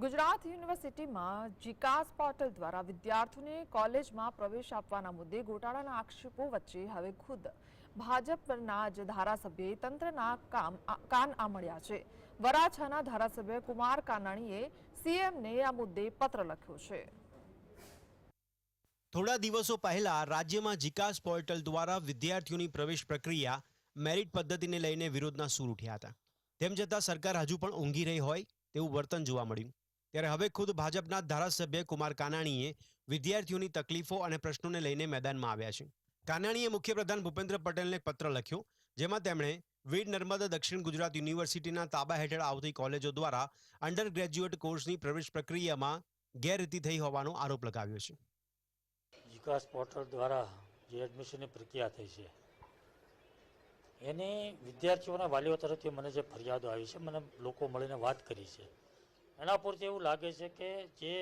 ગુજરાત યુનિવર્સિટીમાં જીકાસ પોર્ટલ દ્વારા વિદ્યાર્થીઓને કોલેજમાં પ્રવેશ આપવાના મુદ્દે ગોટાળાના આક્ષેપો વચ્ચે હવે ખુદ ભાજપના જ ધારાસભ્યે તંત્રના કાન આંબળ્યા છે। વરાછાના ધારાસભ્ય કુમાર કાનાણીએ સીએમને આ મુદ્દે પત્ર લખ્યો છે। થોડા દિવસો પહેલા રાજ્યમાં જીકાસ પોર્ટલ દ્વારા વિદ્યાર્થીઓની પ્રવેશ પ્રક્રિયા મેરિટ પદ્ધતિને લઈને વિરોધના સૂર ઉઠ્યા હતા। તેમ છતાં સરકાર હજુ પણ ઊંઘી રહી હોય તેવું વર્તન જોવા મળ્યું। ત્યારે હવે ખુદ ભાજપના ધારાસભ્ય કુમાર કાનાણીએ વિદ્યાર્થીઓની તકલીફો અને પ્રશ્નોને લઈને મેદાનમાં આવ્યા છે। કાનાણીએ મુખ્યપ્રધાન ભૂપેન્દ્ર પટેલને પત્ર લખ્યો, જેમાં તેમણે વીર નર્મદા દક્ષિણ ગુજરાત યુનિવર્સિટીના તાબા હેઠળ આવતી કોલેજો દ્વારા અંડર ગ્રેજ્યુએટ કોર્સની પ્રવેશ પ્રક્રિયામાં ગેરરીતિ થઈ હોવાનો આરોપ લગાવ્યો છે। જીકાસ પોર્ટલ દ્વારા જે એડમિશનની પ્રક્રિયા થઈ છે એની વિદ્યાર્થીઓના વાલીઓ તરફથી મને જે ફરિયાદો આવી છે, મને લોકો મળીને વાત કરી છે, એના પરથી એવું લાગે છે કે જે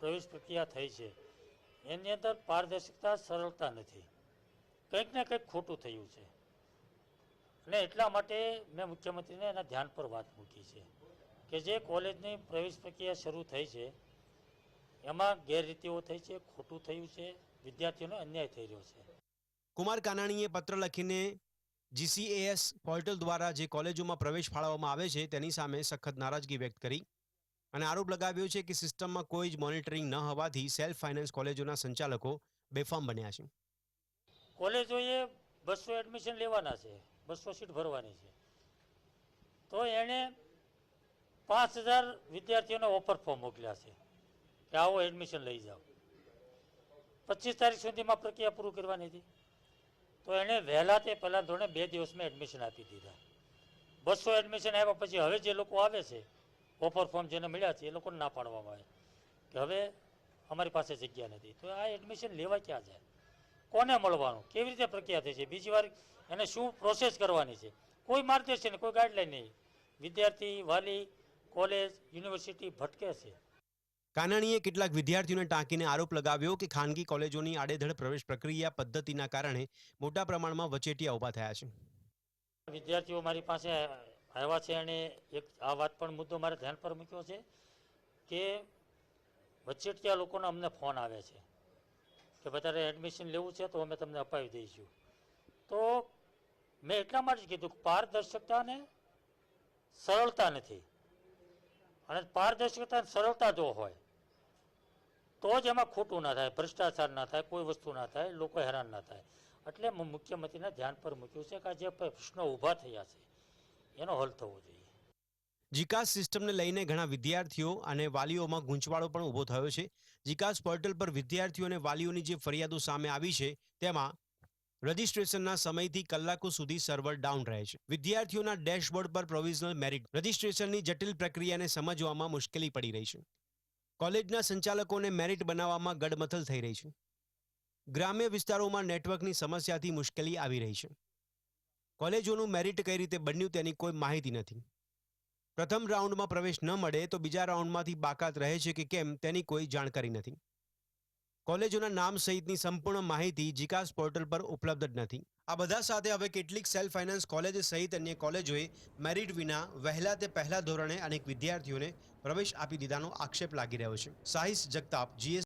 પ્રવેશ પ્રક્રિયા થઈ છે એની અંદર પારદર્શકતા, સરળતા નથી, કંઈક ને કંઈક ખોટું થયું છે। અને એટલા માટે મેં મુખ્યમંત્રીને એના ધ્યાન પર વાત મૂકી છે કે જે કોલેજની પ્રવેશ પ્રક્રિયા શરૂ થઈ છે એમાં ગેરરીતિઓ થઈ છે, ખોટું થયું છે, વિદ્યાર્થીઓને અન્યાય થઈ રહ્યો છે। કુમાર કાનાણીએ પત્ર લખીને જીસીએએસ પોર્ટલ દ્વારા જે કોલેજોમાં પ્રવેશ ફાળવવામાં આવે છે તેની સામે સખત નારાજગી વ્યક્ત કરી અને આરોપ લગાવ્યો છે કે સિસ્ટમમાં કોઈ જ મોનિટરિંગ ન હોવાથી સેલ્ફ ફાઇનાન્સ કોલેજોના સંચાલકો બેફામ બન્યા છે। કોલેજોએ 200 એડમિશન લેવાના છે, 200 સીટ ભરવાની છે, તો એણે 5000 વિદ્યાર્થીઓને ઓફર ફોર્મ મોકલ્યા છે કે આવો એડમિશન લઈ જાઓ। 25 તારીખ સુધીમાં પ્રક્રિયા પૂરું કરવાની હતી, તો એણે વહેલા તે પહેલાં ધોરણે 2 દિવસમાં એડમિશન આપી દીધા। 200 એડમિશન આપ્યા પછી હવે જે લોકો આવે છે ઓફર ફોર્મ જેને મળ્યા છે એ લોકોને ના પાડવામાં આવે કે હવે અમારી પાસે જગ્યા નથી, તો આ એડમિશન લેવા ક્યાં જાય, કોને મળવાનું, કેવી રીતે પ્રક્રિયા થઈ છે, બીજી વાર એને શું પ્રોસેસ કરવાની છે, કોઈ માર્ગદર્શન, કોઈ ગાઈડલાઈન નહીં। વિદ્યાર્થી, વાલી, કોલેજ, યુનિવર્સિટી ભટકે છે। કાનાણીએ કેટલાક વિદ્યાર્થીઓને ટાંકીને આરોપ લગાવ્યો કે ખાનગી કોલેજોની આડેધડ પ્રવેશ પ્રક્રિયા પદ્ધતિના કારણે મોટા પ્રમાણમાં વચેટિયા ઊભા થયા છે। વિદ્યાર્થીઓ મારી પાસે આવ્યા છે અને એક આ વાત પણ મુદ્દો મારે ધ્યાન પર મૂક્યો છે કે વચેટિયા લોકોના અમને ફોન આવે છે કે બધાને એડમિશન લેવું છે તો અમે તમને અપાવી દઈશું। તો મેં એટલા માટે જ કીધું કે પારદર્શકતા અને સરળતા નથી, અને પારદર્શકતા અને સરળતા જો હોય તો જ એમાં ખોટું ના થાય, ભ્રષ્ટાચાર ના થાય, કોઈ વસ્તુ ના થાય, લોકો હેરાન ના થાય। એટલે મુખ્યમંત્રીના ધ્યાન પર મૂક્યું છે કે આ જે પ્રશ્નો ઊભા થયા છે એનો હલ થવો જોઈએ। જીકાસ સિસ્ટમને લઈને ઘણા વિદ્યાર્થીઓ અને વાલીઓમાં ગૂંચવાડો પણ ઊભો થયો છે। જીકાસ પોર્ટલ પર વિદ્યાર્થીઓ અને વાલીઓની જે ફરિયાદો સામે આવી છે તેમાં રજિસ્ટ્રેશનના સમયથી કલાકો સુધી સર્વર ડાઉન રહે છે। વિદ્યાર્થીઓના ડેશબોર્ડ પર પ્રોવિઝનલ મેરિટ રજિસ્ટ્રેશનની જટિલ પ્રક્રિયાને સમજવામાં મુશ્કેલી પડી રહી છે। કોલેજના સંચાલકોને મેરિટ બનાવવામાં ગડમથલ થઈ રહી છે। ગ્રામ્ય વિસ્તારોમાં નેટવર્કની સમસ્યાથી મુશ્કેલી આવી રહી છે। કોલેજોનું મેરિટ કઈ રીતે બન્યું તેની કોઈ માહિતી નથી। પ્રથમ રાઉન્ડમાં પ્રવેશ ન મળે તો બીજા રાઉન્ડમાંથી બાકાત રહે છે કે કેમ તેની કોઈ જાણકારી નથી। કોલેજોના નામ સહિતની સંપૂર્ણ માહિતી જીકાસ પોર્ટલ પર ઉપલબ્ધ જ નથી। આ બધા સાથે હવે કેટલીક સેલ્ફ ફાઇનાન્સ કોલેજ સહિત અન્ય કોલેજોએ મેરિટ વિના વહેલા તે પહેલા ધોરણે અનેક વિદ્યાર્થીઓને પ્રવેશ આપી દીધાનો આક્ષેપ લાગી રહ્યો છે। સાહિસ જગતાપ, GS